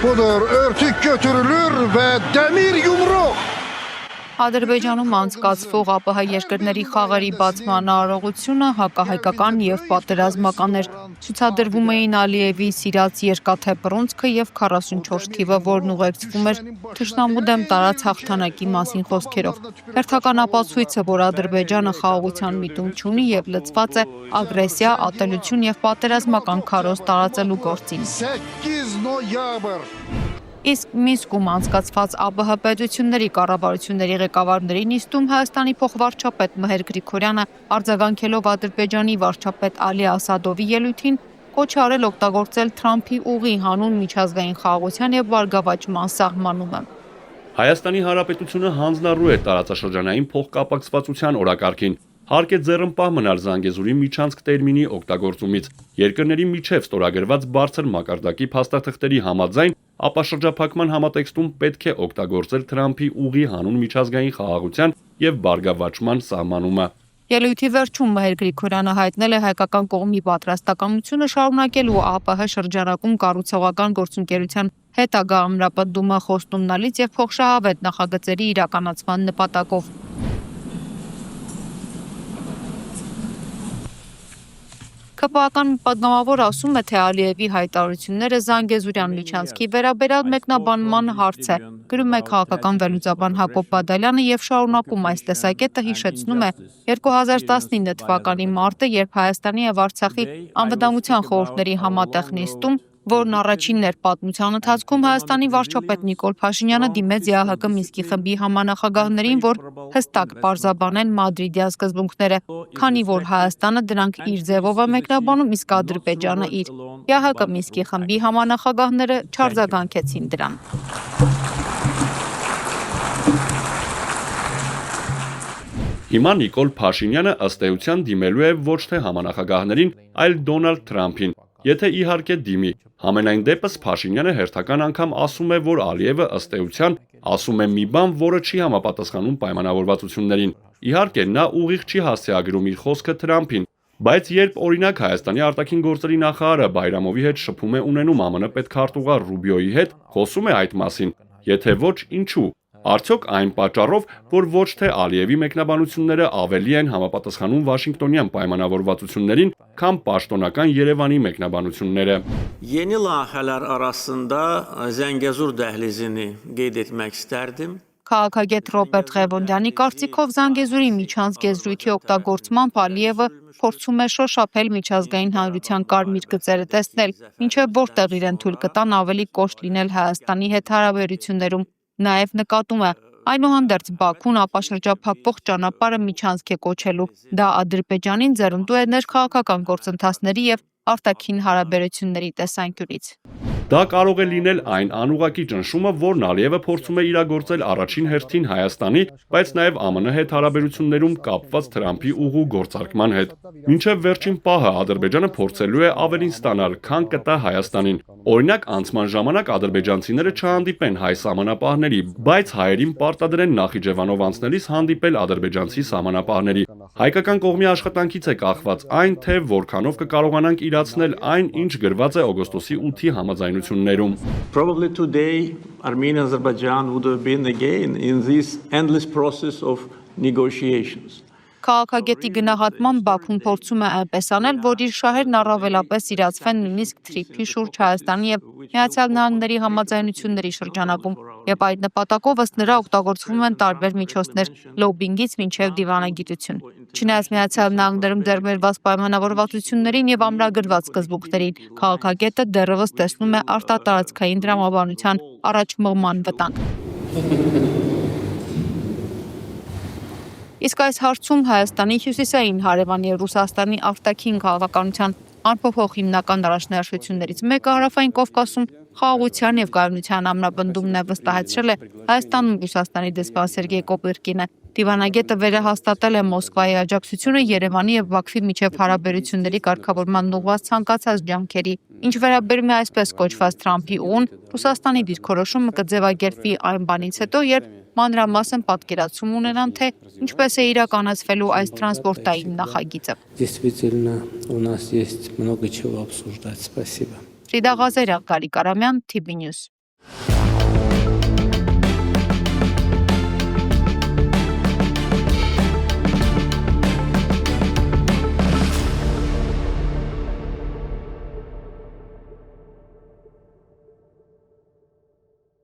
Budur, örtük götürülür ve demir yumruk. Ադրբեջանում անցկացվող ԱՊՀ երկրների խաղերի բացման արարողությունը հակահայկական եւ պատերազմական էր։ Ցուցադրվում էին Ալիևի սիրած երկաթե բռունցքը եւ 44 թիվը, որն ուղեկցվում էր թշնամու դեմ տարած հաղթանակի մասին խոսքերով։ Հերթական ապացույցը, որ Ադրբեջանը խաղաղության միտում չունի եւ լծված է ագրեսիա, ատելություն եւ պատերազմական քարոզ տարածելու գործին։ 8 noyabr. Իսկ Մինսկում անցկացված ԱՊՀ պետությունների կառավարությունների ղեկավարների նիստում Հայաստանի փոխվարչապետ Մհեր Գրիգորյանը արձագանքելով Ադրբեջանի վարչապետ Ալի Ասադովի ելույթին կոչ արել օգտագործել Թրամփի ուղի հանուն միջազգային խաղաղության եւ բարգավաճման սահմանումը։ Հայաստանի Հանրապետությունը հանձնառու է տարածաշրջանային փոխկապակցվածության օրակարգին, հարկ է ձեռնպահ մնալ Զանգեզուրի միջանցք տերմինի օգտագործումից։ Երկրների միջև ստորագրված բարձր մակարդակի փաստաթղթերի համաձայն ապաշրջափակման համատեքստում պետք է օգտագործել Թրամփի ուղի հանուն միջազգային խաղաղության եւ բարգավաճման սահմանումը։ Ելույթի վերջում Մհեր Գրիգորյանը հայտնել է հայկական կողմի պատրաստակամությունը շարունակելու ԱՊՀ շրջանակում կառուցողական գործընկերության հետագա ամրապնդումը խոստումնալից եւ փոխշահավետ նախագծերի իրականացման նպատակով։ ԿՊԱ-ական պատգամավոր ասում է, թե Ալիևի հայտարարությունները Զանգեզուրյան միջանցքի վերաբերյալ մեկնաբանման հարց է։ Գրում է քաղաքական վերլուծաբան Հակոբ Բադալյանը եւ շարունակում այս տեսակետը հիշեցնում է 2019 թվականի մարտը, երբ Հայաստանի եւ Արցախի անվտանգության խորհուրդների համատեղ նիստում, որն առաջինն էր պատմության ընթացքում, Հայաստանի վարչապետ Նիկոլ Փաշինյանը դիմեց ԵԱՀԿ Մինսկի խմբի համանախագահներին, որ հստակ պարզաբանեն Մադրիդյան սկզբունքները, քանի որ Հայաստանը դրանք իր ձևով է մեկնաբանում, իսկ Ադրբեջանը իր։ ԵԱՀԿ Մինսկի խմբի համանախագահները չարձագանքեցին դրան։ Հիմա Նիկոլ Փաշինյանը ըստ էության դիմելու է ոչ թե համանախագահներին, այլ Դոնալդ Թրամփին, եթե իհարկե դիմի։ Համենայն դեպս Փաշինյանը հերթական անգամ ասում է, որ Ալիևը ըստ էության ասում է մի բան, որը չի համապատասխանում պայմանավորվածություններին։ Իհարկե, նա ուղիղ չի հասցեագրում իր խոսքը Թրամփին, բայց երբ օրինակ Հայաստանի արտաքին գործերի նախարարը Բայրամովի հետ շփում է ունենում ԱՄՆ պետքարտուղար Ռուբիոյի հետ, խոսում է այդ մասին։ Եթե ոչ, ինչու։ Արդյոք այն պատճառով, որ ոչ թե Ալիևի մեկնաբանությունները ավելի են համապատասխանում Վաշինգտոնյան պայմանավորվածություններին, քան պաշտոնական Երևանի մեկնաբանությունները։ Yeni layihələr arasında Zəngəzur dəhlizini qeyd etmək istərdim. Քաղաքագետ Ռոբերտ Ղևոնդյանի կարծիքով Զանգեզուրի միջանցք եզրույթի օգտագործմամբ Ալիևը փորձում է շոշափել միջազգային հանրության կարմիր գծերը տեսնել, ինչև որտեղ իրեն թույլ կտան ավելի կոշտ լինել Հայաստանի հետ հարաբերություններում։ Նաև նկատում է, այնուհանդերձ Բաքուն ապաշրջափակվող ճանապարհը միջանցք է կոչելու։ Դա Ադրբեջանին ձեռնտու է ներքաղաքական գործընթացների եւ արտաքին հարաբերությունների տեսանկյունից։ Դա կարող է լինել այն անուղղակի ճնշումը, որն Ալիևը փորձում է իրագործել առաջին հերթին Հայաստանի, բայց նաև ԱՄՆ հետ հարաբերություններում կապված Թրամփի ուղու գործարկման հետ։ Մինչև վերջին պահը Ադրբեջանը փորձելու է ավելին ստանալ, քան կտա Հայաստանին։ Օրինակ, անցման ժամանակ ադրբեջանցիները չհանդիպեն հայ սահմանապահների, բայց հայերին պարտադրեն Նախիջևանով անցնելիս հանդիպել ադրբեջանցի սահմանապահների։ Հայկական կողմի աշխատանքից է կախված այն, թե որքանով կկարողանանք իրացնել այն, ինչ գրված է օգոստոսի 8-ի համաձայնություններում։ Probably today Armenia and Azerbaijan would have been again in this endless process of negotiations. Քաղաքագետի գնահատմամբ Բաքուն փորձում է այնպես անել, որ իր շահերն առավելապես իրացվեն նույնիսկ Թրիփի շուրջ Հայաստանի եւ Միացյալ Նահանգների համաձայնությունների շրջանակում, եւ այդ նպատակով ըստ նրա օգտագործվում են տարբեր միջոցներ՝ լոբինգից մինչև դիվանագիտություն։ Չնայած Միացյալ Նահանգներում ձեռքբերված պայմանավորվածություններին եւ ամրագրված սկզբունքներին, քաղաքագետը դեռևս տեսնում է արտատարածքային դրամաբանության առաջ մղման վտանգ։ Իսկ այս հարցում Հայաստանի հյուսիսային հարևան եւ Ռուսաստանի արտաքին քաղաքականության անփոփոխ հիմնական առաջնահերթություններից մեկը Հարավային Կովկասում խաղաղության եւ կայունության ամրապնդումն է, վստահեցրել է Հայաստանում Ռուսաստանի դեսպան Սերգեյ Կոպիրկինը։ Դիվանագետը վերահաստատել է Մոսկվայի աջակցությունը Երևանի եւ Բաքվի միջև հարաբերությունների կարգավորման ուղղված ցանկացած ջանքերի։ Ինչ վերաբերում է այսպես կոչված Թրամփի ուղուն, Ռուսաստանի դիրքորոշումը կձևակերպվի այն բանից հետո, երբ մանրամասն պատկերացում ունենան, թե ինչպես է իրականացվելու այս տրանսպորտային նախագիծը։ Действительно, у нас есть много чего обсуждать. Спасибо. Ֆրիդա Ղազարյան, Գարիկ Արամյան, TV News։